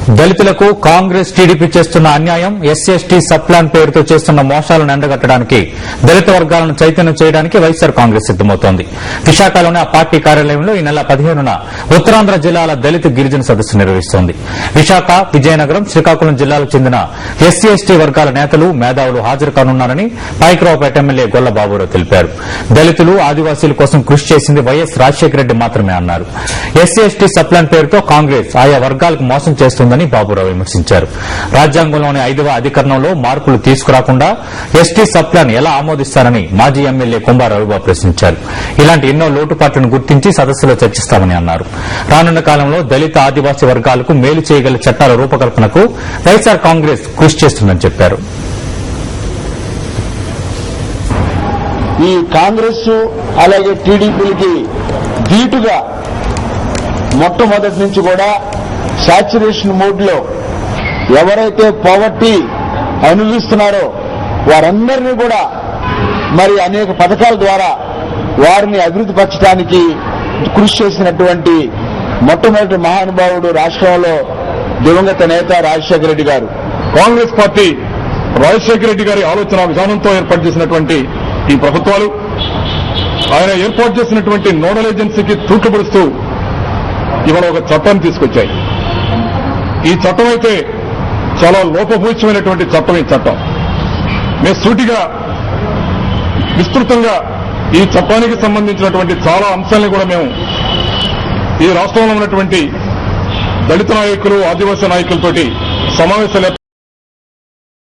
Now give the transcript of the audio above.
దళితులకు కాంగ్రెస్ టీడీపీ చేస్తున్న అన్యాయం, ఎస్సీ/ఎస్టీ సబ్ ప్లాన్ పేరుతో చేస్తున్న మోసాలను ఎండగట్టడానికి, దళిత వర్గాలను చైతన్యం చేయడానికి వైఎస్సార్ కాంగ్రెస్ సిద్దమవుతోంది. విశాఖలోని ఆ పార్టీ కార్యాలయంలో ఈ నెల 15న ఉత్తరాంధ్ర జిల్లాల దళిత గిరిజన సదస్సు నిర్వహిస్తోంది. విశాఖ, విజయనగరం, శ్రీకాకుళం జిల్లాలకు చెందిన ఎస్సీ/ఎస్టీ వర్గాల నేతలు, మేధావులు హాజరు కానున్నారని పాయకరావుపేట ఎమ్మెల్యే గొల్ల బాబురావు తెలిపారు. దళితులు, ఆదివాసీల కోసం కృషి చేసింది వైఎస్ రాజశేఖర రెడ్డి మాత్రమే అన్నారు. ఎస్సీ/ఎస్టీ సబ్ ప్లాన్ పేరుతో కాంగ్రెస్ ఆయా వర్గాలకు మోసం చేస్తోందని బాబురావు విమర్శించారు. రాజ్యాంగంలోని 5వ అధికరణంలో మార్పులు తీసుకురాకుండా ఎస్టీ సబ్ ప్లాన్ ఎలా ఆమోదిస్తారని మాజీ ఎమ్మెల్యే కుంభా రవిబాబు ప్రశ్నించారు. ఇలాంటి ఎన్నో లోటుపాట్లను గుర్తించి సదస్సులో చర్చిస్తామని అన్నారు. రానున్న కాలంలో దళిత, ఆదివాసీ వర్గాలకు మేలు చేయగల చట్టాల రూపకల్పనకు వైఎస్సార్ కాంగ్రెస్ కృషి చేస్తుందని చెప్పారు. ఈ కాంగ్రెస్ అలాగే టీడీపీలకి ధీటుగా మొట్టమొదటి నుంచి కూడా సాచ్యురేషన్ మోడ్ లో ఎవరైతే పావర్టీ అనుభవిస్తున్నారో వారందరినీ కూడా మరి అనేక పథకాల ద్వారా వారిని అభివృద్ధి పరచడానికి కృషి చేసినటువంటి మొట్టమొదటి మహానుభావుడు రాష్ట్రంలో దివంగత నేత రాజశేఖర రెడ్డి గారు. కాంగ్రెస్ పార్టీ రాజశేఖర రెడ్డి గారి ఆలోచన విధానంతో ఏర్పాటు చేసినటువంటి ఈ ప్రభుత్వాలు ఆయన ఏర్పాటు చేసినటువంటి నోడల్ ఏజెన్సీకి తూట్లుపడుస్తూ ఇవాళ ఒక చట్టాన్ని తీసుకొచ్చాయి. ఈ చట్టం అయితే చాలా లోపభూయిష్టమైనటువంటి చట్టం. ఈ చట్టం మేము సూటిగా విస్తృతంగా ఈ చట్టానికి సంబంధించినటువంటి చాలా అంశాలను కూడా మేము ఈ రాష్ట్రంలో ఉన్నటువంటి దళిత నాయకులు, ఆదివాసీ నాయకులతోటి సమావేశాలు